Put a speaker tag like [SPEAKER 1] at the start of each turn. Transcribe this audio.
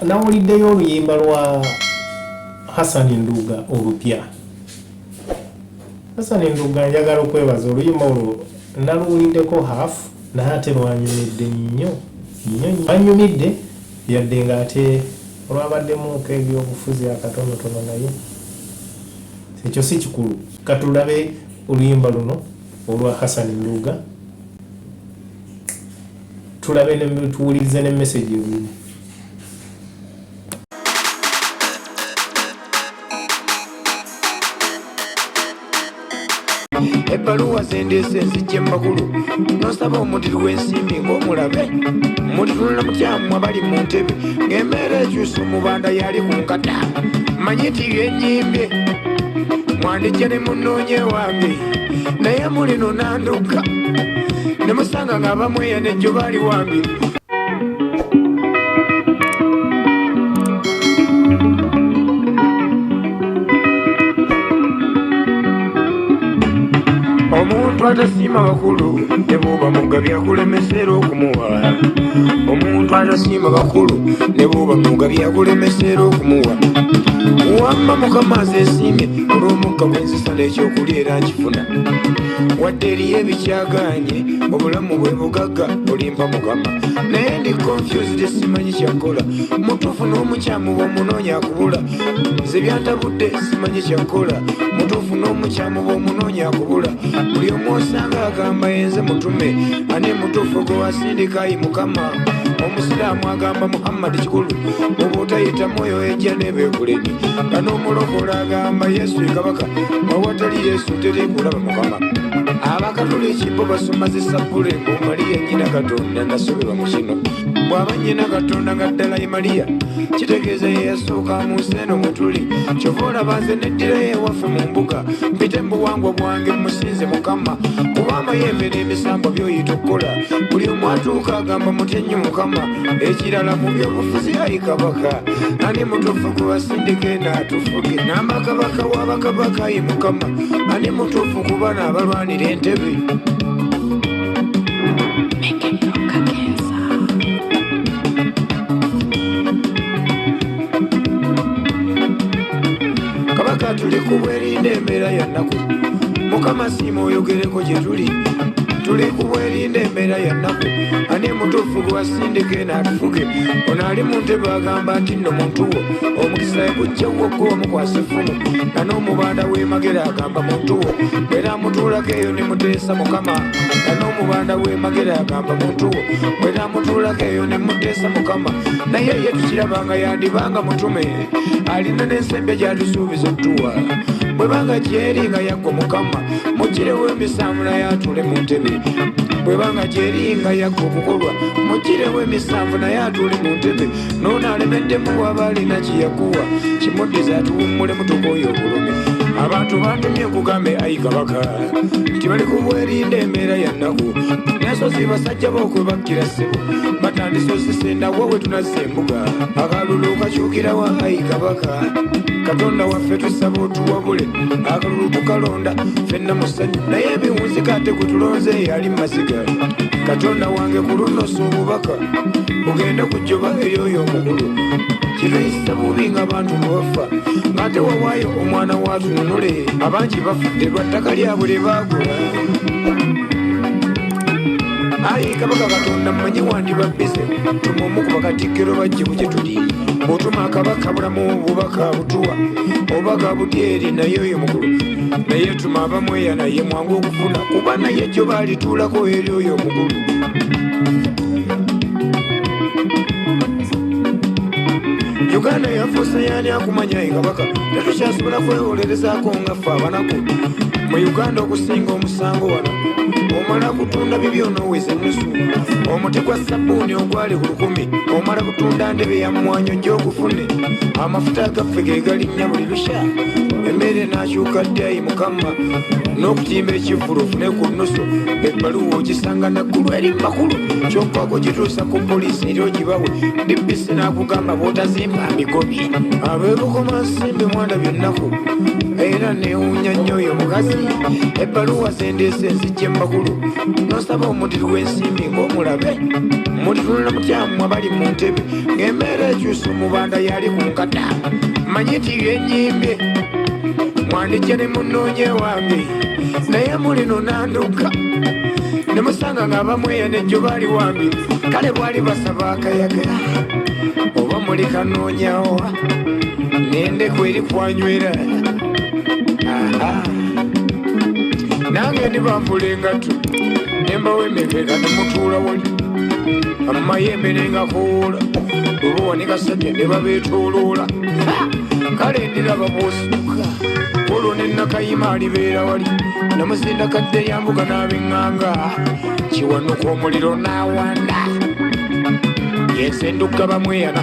[SPEAKER 1] nawuliddeyo oluyimba lwa Hassan Nduga Olupya. Hassan Nduga njagala okwebaza oluyimba olwo naluwuliddeko haafu naye ate lwanyumidde nnyo anyumidde yadde nga ate olwabaddemuko ebyobufuzi akatonotono naye ekyo si kikulu. Katulabe oluyimba luno olwa Hassan Nduga tulabe tuwulirize ne message erumu.
[SPEAKER 2] Ebbaluwa zendeese nzijje makulu nosaba omudiri w'ensimbi ng'omulabe mulitunula mutyamu abali mu ntebe ng'embeera ekyusa omubanda yali ku nkata manyiti yenyimbye mwandijja ne munoonye wange naye mulino nanduka ne musanga ng'abamweya nejjo baali wange. Omuntu atasiima bakulu ne bw'oba mugabye akulemesera okumuwa. Omuntu atasiima bakulu ne bw'oba mugabye akulemesera okumuwa. Wamma mukama azeesiimye olw'omukka gw'enzisala ekyokulya era nkifuna. Wadde eriyo ebikyagaanye obulamu bwe bugagga olimpa mukama naye ndi confused simanyi kyakola. Mutuufu n'omukyamu bw'omunoonya akubula nze byantabudde simanyi kyakola. Mutuufu n'omukyamu bw'omunoonya akubula buli omu osanga agamba yenze mutume ane mutuufu gwe wasindikayi mukama. Omusiraamu agamba Muhammad kikulu oba otayita mwoyo ejja n'ebeekuleni nga n'omulokola agamba Yesu ye kabaka awatali Yesu teri kulaba mukama. Abakatoliki bo basoma zisabule mbu Mariya nnyina Katonda ndasoberwa mu kino. Bw'aba nnyina Katonda nga ddala ye Mariya kitegeeza ye yasooka mu nsi eno mwe tuli. Kyova olaba nze neddirayo ewaffe mu mbuga mpite mu buwangwa bwange musinze mukama kuba amayembe n'emisambo by'oyita okukola. Buli omu atuuka agamba mutya nnyo mukama. Ekirala mu byobufuzi ayi kabaka ani mutuufu gwe wasindike n'atufuge n'amba kabaka w'abakabaka ayi mukama ani mutuufu ku bano abalwanira entebe. Kabaka tuli ku bwerinda embeera ya nnaku mukama siima oyogereko gye tuli ku bwerinda embeera ya nnaku ani mutuufu gwe wasindike n'atufuge. Ono ali mu ntebe agamba nti nno muntu wo omukisa gujjawo gwe omukwasa effumu nga n'omubanda w'emagera agamba muntu wo bwera amutuulako eyo ne muteesa mukama nga n'omubanda w'emagera agamba muntu wo bwera amutuulako eyo ne muteesa mukama. Naye ye tukirabanga yandibanga mutume alina n'ensembe gy'atusuubiza otuwa bwe banga gyeri nga yaggwa mukama mugirewo emisanvu naye atuule mu ntebe. Bwe banga gyeri nga yaggwa okukolwa mugirewo emisanvu naye atuule mu ntebe. N'ono alemeddemu waba alina kiyakuwa kimuddiza atuwummule mutuka oyo obulumi. Abantu bantumye nkugambe ayi kabaka nti bali ku bwerinda embeera ya nnaku nasozi basajja bookwe bakkira ssebo batandise osisendawo we tunazza embuga akalulu kakyukirawa ayi kabaka. Katonda waffe tusaba otuwabule akalulu tukalonda ffenna musanyu naye ebiwunzika ate gwe tulonze yali masiga. Katonda wange ku lunosa obubaka ogenda kujjoba eri oyo omukulu kiruyisa bubi ng'abantu bwe bafa ng'ate wawaayo omwana waatununule abangi bafudde lwa ttaka lyabwe lye baagula. Ayi kabaka Katonda mmanyi wandibabbize tuma omu ku bakatikkiro bajje ku gye tuli bw'otuma akabaka bulamu obubaka butuwa obubaka budyeri naye oyo mukulu naye tuma abamweya naye mwangu okufuna kuba naye jjo baalituulako eri oyo omukulu. Uganda yafuusa yaani akumanya ayi kabaka tetukyasobola kwewolerezaako nga ffe abanaku mu Uganda okusinga omusango wano omala kutunda bibyonooweza ennusu omuti gwa sabbuuni ogwali ku 10 omala kutunda ndebe ya mmwanyo gy'ogufune amafuta agaffe ge galinnya buli lusha emmere n'akyuka ddi ayi mukama n'okutimba ekivvulu ofune ku nnusu ebbaluwa ogisanga naggulu eri makulu kyokkwako gituusa ku poliisi eri ogibawe DPC n'akugamba bw'otazimba migobye abeebukoma nsimbi mwanda byennaku era neewuunya nnyo oyo mukazi ebbaluwa zendeese nzijje makulu waggulu nosaba omudiri w'ensimbi ng'omulabe mulitunula mutyamu abali mu ntebe ng'embeera ekyusa omubanda yali ku nkata manyi ti yenyimbye mwandijja ne munoonye wange naye mulino nanduka ne musanga ng'abamweya nejjo baali wange kale bwali basaba akayaga oba muli kanoonyawa n'endeku eri kwanywera nange ndibambula engatto nembawo emekeka nemutuula wali amayembe nengakoola oba wanikasajja ne babeetooloola kale ndiraba bwosituka olwo nenakayima alibeera wali namuzinda kadde yambuga n'ab'eŋŋanga kiwanuka omuliro n'awanda yense ndugga bamweyana